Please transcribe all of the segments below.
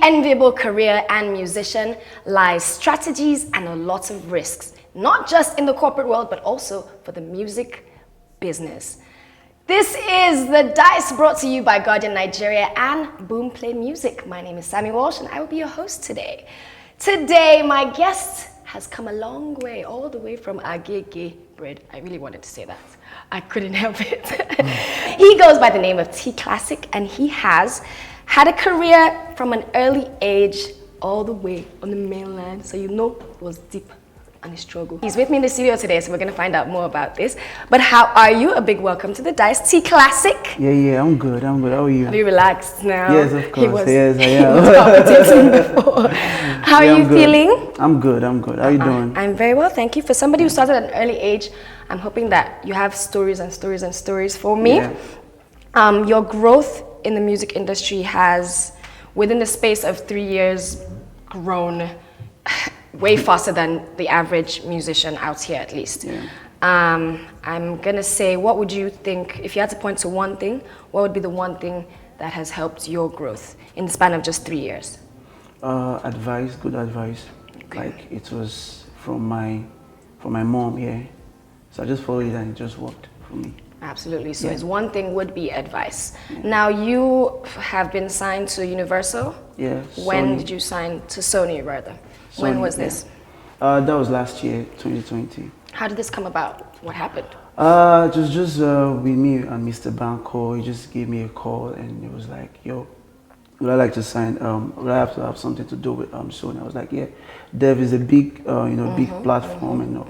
enviable career and musician lies strategies and a lot of risks, not just in the corporate world, but also for the music business. This is The Dice, brought to you by Guardian Nigeria and Boomplay Music. My name is Sammy Walsh and I will be your host today. Today, my guest has come a long way, all the way from Agege bread. I really wanted to say that. I couldn't help it. He goes by the name of TClassic, and he has had a career from an early age all the way on the mainland, so you know it was deep and a struggle. He's with me in the studio today, so we're going to find out more about this. But how are you? A big welcome to The Dice. TClassic. Yeah, I'm good. How are you? Are you relaxed now? Yes, of course. Yes, I am. He was palpitating before. How are you feeling? I'm good. How are you doing? I'm very well, thank you. For somebody who started at an early age, I'm hoping that you have stories and stories and stories for me. Yeah. Your growth in the music industry has, within the space of 3 years, grown way faster than the average musician out here, at least. Yeah. I'm gonna say, what would you think, if you had to point to one thing, what would be the one thing that has helped your growth in the span of just 3 years? Advice, good advice. Okay. Like it was from my mom, yeah. So I just followed it and it just worked for me. Absolutely. So his one thing would be advice. Yeah. Now you have been signed to Universal. Yeah. When Sony. did you sign to Sony rather? Sony, when was this? That was last year, 2020. How did this come about? What happened? It was just with me and Mr. Banco. He just gave me a call and it was like, yo, would I like to sign? Would I have to have something to do with Sony? I was like, yeah. Dev is a big, big platform, and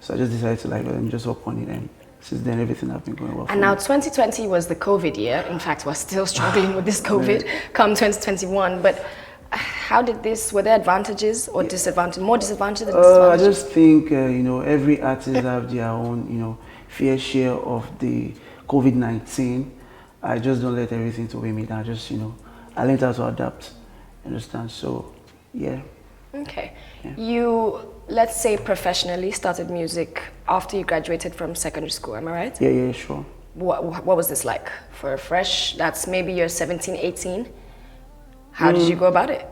so I just decided to let me just hop on it, and since then everything has been going well. And now 2020 was the COVID year. In fact, we're still struggling with this COVID come 2021. But how did this? Were there advantages or disadvantages? More disadvantages than disadvantages? I just think every artist have their own fair share of the COVID-19. I just don't let everything to weigh me down. I learned how to adapt, understand? So, yeah. Okay. Yeah. You, let's say professionally, started music after you graduated from secondary school, am I right? Yeah, sure. What was this like for a fresh, that's maybe you're 17, 18? How did you go about it?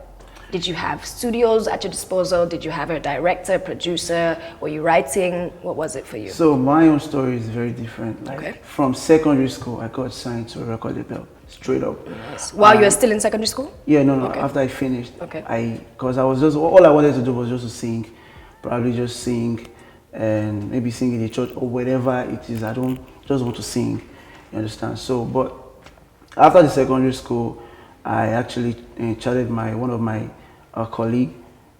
Did you have studios at your disposal? Did you have a director, producer? Were you writing? What was it for you? So my own story is very different. From secondary school, I got signed to a record label, straight up. Nice. While you were still in secondary school? Yeah, no. Okay. After I finished, because I was just, all I wanted to do was just to sing, probably just sing, and maybe sing in the church or whatever it is. I don't just want to sing, you understand? So, but after the secondary school, I actually chatted one of my colleague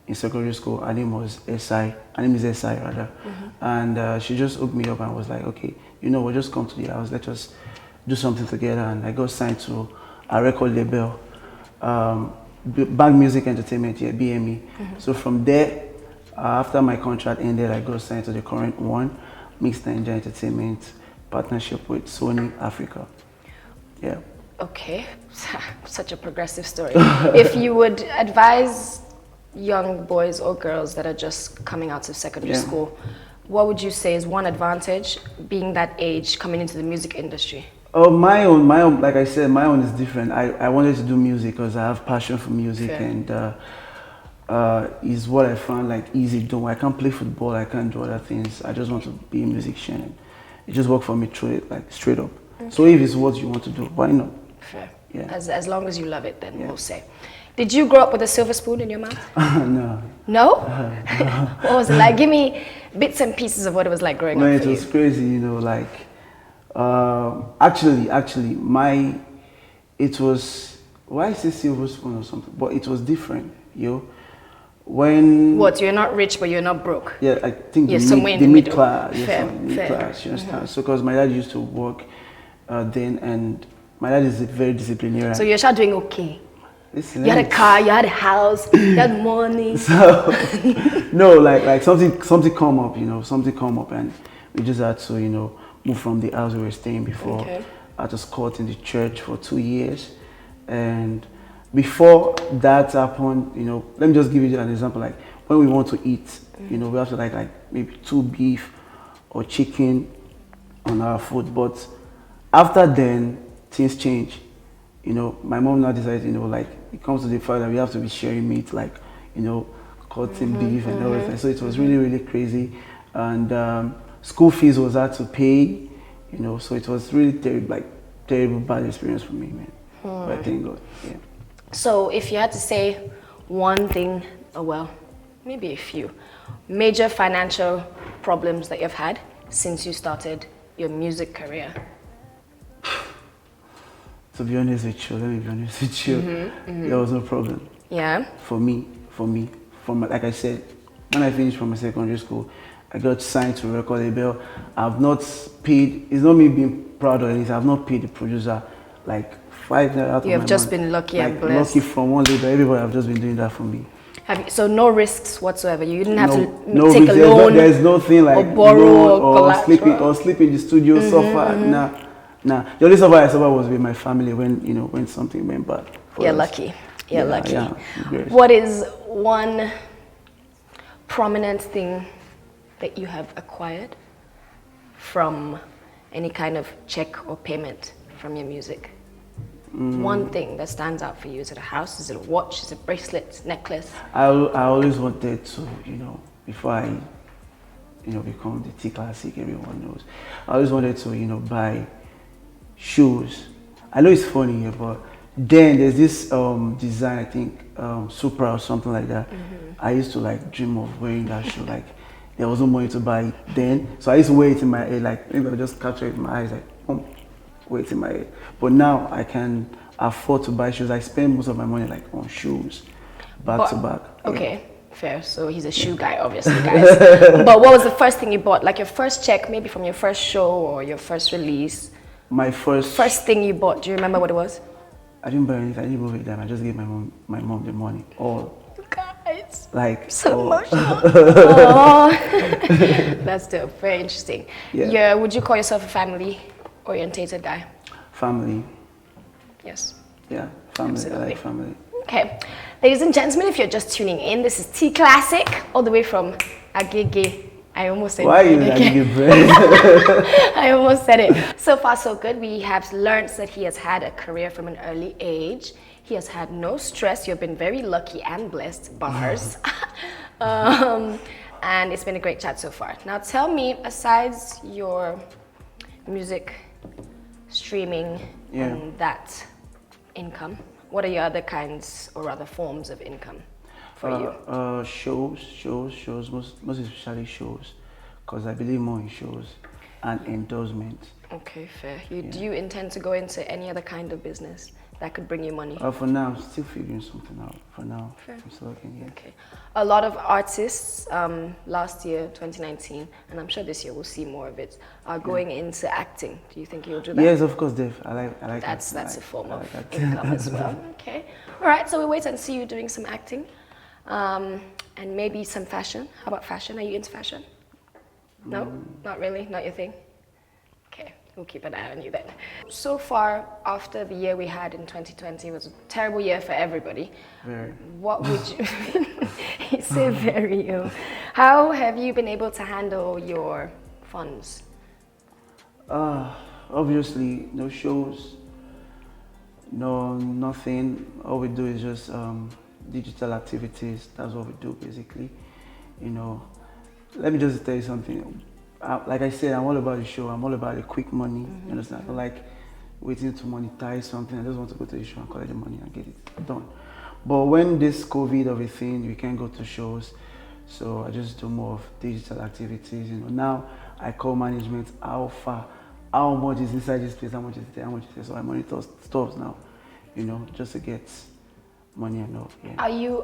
in secondary school. Her name was SI. Her name is SI rather, and she just hooked me up and was like, okay, we'll just come to the house. Let's just do something together. And I got signed to a record label, Boomplaymusicng Entertainment, BME. So from there, after my contract ended, I got signed to the current one, Mixed Nigeria Entertainment, partnership with Sony Africa. Yeah. Okay, such a progressive story. If you would advise young boys or girls that are just coming out of secondary school, what would you say is one advantage being that age coming into the music industry? Oh, my own, like I said, my own is different. I wanted to do music because I have passion for music. Fair. And is what I found easy doing. I can't play football, I can't do other things. I just want to be a musician. It just worked for me through it, straight up. Okay. So if it's what you want to do, why not? Fair. Yeah. As long as you love it, then we'll say. Did you grow up with a silver spoon in your mouth? No. No? No. What was it like? Give me bits and pieces of what it was like growing up for you. It was crazy, actually, it was, why is it silver spoon or something? But it was different, When... What, you're not rich, but you're not broke? Yeah, I think the mid-class. Fair. Mid-class, you understand? So, because my dad used to work then, and my dad is very disciplinarian. So you're just doing okay? Listen, you had a car, you had a house, you had money. So, no, like something come up, something come up, and we just had to, move from the house we were staying before. Okay. I was caught in the church for 2 years, and before that happened, let me just give you an example. Like when we want to eat, we have to like maybe 2 beef or chicken on our food. But after then, things change. My mom now decided, it comes to the fact that we have to be sharing meat, like, you know, cutting beef and everything. So it was really, really crazy. And school fees was hard to pay, you know, so it was really terrible bad experience for me, man. But thank God, yeah. So if you had to say one thing, oh well, maybe a few, major financial problems that you've had since you started your music career. To be honest with you, let me be honest with you, there was no problem. Yeah? For me, like I said, when I finished from my secondary school, I got signed to a record label. I've not paid, it's not me being proud of anything, I've not paid the producer like 5 naira out of my money. You have just been lucky and blessed. Lucky from one label, everybody have just been doing that for me. So no risks whatsoever. You didn't have to take a loan. There's nothing like or borrow or sleep in the studio, suffer. Nah. The only suffer I suffered was with my family when something went bad. You're lucky. You're lucky. Yeah, what is one prominent thing that you have acquired from any kind of check or payment from your music? One thing that stands out for you. Is it a house? Is it a watch? Is it a bracelet? Necklace? I always wanted to, before I, become the TClassic, everyone knows. I always wanted to, buy shoes. I know it's funny here, but then there's this design, I think, Supra or something like that. I used to dream of wearing that shoe. There was no money to buy it then, so I used to wear it in my head. Maybe I just capture it in my eyes, wear it in my head. But now I can afford to buy shoes. I spend most of my money on shoes, back to back. Okay, fair. So he's a shoe guy, obviously, guys. But what was the first thing you bought? Like your first check, maybe from your first show or your first release? My first thing you bought. Do you remember what it was? I didn't buy anything. I didn't go with them. I just gave my mom the money. All. Guys. So emotional. That's still very interesting. Yeah. Would you call yourself a family-orientated guy? Family. Yes. Yeah, family. Absolutely. I like family. Okay. Ladies and gentlemen, if you're just tuning in, this is TClassic, all the way from Agege. I almost said it. Why are you Agege, bread? I almost said it. So far, so good. We have learned that he has had a career from an early age. He has had no stress. You've been very lucky and blessed. Bars. And it's been a great chat so far. Now tell me, besides your music streaming and that income, what are your other kinds or other forms of income for you? Shows, most especially shows, because I believe more in shows and endorsements. Okay, fair. Do you intend to go into any other kind of business that could bring you money? For now, I'm still figuring something out. For now, fair. I'm still looking here. Okay. A lot of artists last year, 2019, and I'm sure this year we'll see more of it, are going into acting. Do you think you'll do that? Yes, of course, Dave. I like that's a form of income as well. Okay. All right. So we'll wait and see you doing some acting, and maybe some fashion. How about fashion? Are you into fashion? No, not really. Not your thing. Okay. We'll keep an eye on you then. So far, after the year we had in 2020, it was a terrible year for everybody. Very. What would you... You say very ill. How have you been able to handle your funds? Obviously, no shows, nothing. All we do is just digital activities. That's what we do, basically. Let me just tell you something. Like I said, I'm all about the show. I'm all about the quick money. You understand? I don't like waiting to monetize something. I just want to go to the show and collect the money and get it done. But when this COVID of a thing, we can't go to shows. So I just do more of digital activities. Now I call management how much is inside this place, how much is there, how much is there. So I monitor stuff now, just to get money and all. Yeah.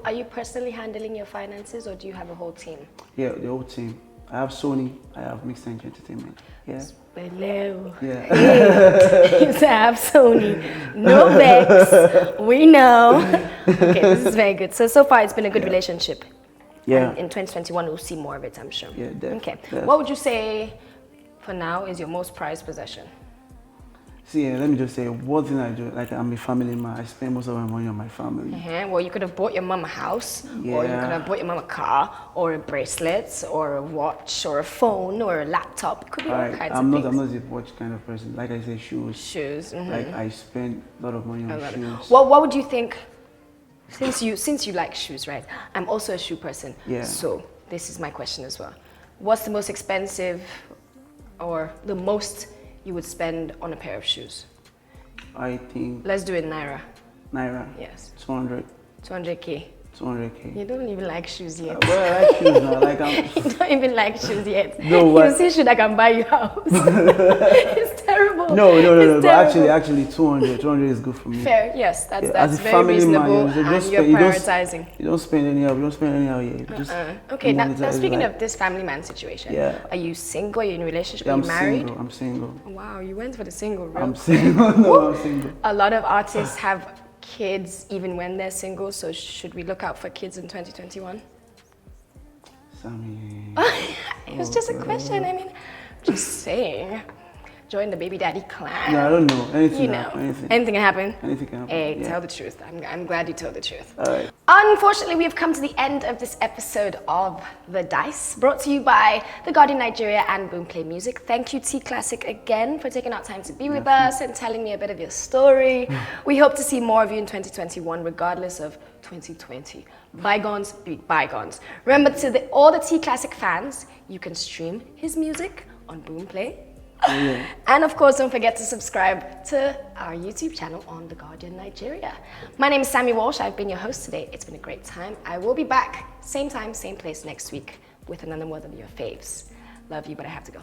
Are you personally handling your finances, or do you have a whole team? Yeah, the whole team. I have Sony, I have Mixed Entertainment. Yeah. Hello. Yeah. I have Sony. No vex. We know. Okay, this is very good. So far it's been a good relationship. Yeah. And in 2021 we'll see more of it, I'm sure. Yeah, definitely. Okay. What would you say for now is your most prized possession? See, let me just say, one thing I do, I'm a family man. I spend most of my money on my family. Well, you could have bought your mom a house, or you could have bought your mom a car, or a bracelet, or a watch, or a phone, or a laptop. It could be all kinds of things. I'm not a watch kind of person. Like I say, shoes. Shoes. I spend a lot of money on shoes. What would you think Since you like shoes, right? I'm also a shoe person. Yeah. So this is my question as well. What's the most expensive or the most you would spend on a pair of shoes? I think. Let's do it in Naira. Naira. Yes. 200. 200K. 200K. You don't even like shoes yet. Well, I like shoes now. Like You don't even like shoes yet. No, but you see shoe that can buy you house. It's terrible. No. But actually, 200 is good for me. Fair, yes, that's As a very family reasonable, man, and you're prioritizing. You don't spend anyhow. You don't spend anyhow. Yeah. Just Okay, now speaking like, of this family man situation, Yeah. are you single? Are you in a relationship? Yeah, Are you married? I'm single. Wow, you went for the single route. I'm single. No, I'm single. A lot of artists have kids even when they're single, so should we look out for kids in 2021? Sammy. It was just a question. I mean, just saying. Join the baby daddy clan. No, I don't know. Anything. You know, anything can happen. Anything can happen. Hey, Yeah. tell the truth. I'm glad you told the truth. All right. Unfortunately, we have come to the end of this episode of The Dice, brought to you by The Guardian Nigeria and Boomplay Music. Thank you, TClassic, again for taking out time to be with us and telling me a bit of your story. We hope to see more of you in 2021, regardless of 2020. Bygones be bygones. Remember, to all the TClassic fans, you can stream his music on Boomplay. Yeah. And of course, don't forget to subscribe to our YouTube channel on The Guardian Nigeria. My name is Sammy Walsh. I've been your host today. It's been a great time. I will be back, same time, same place next week with another one of your faves. Love you, but I have to go.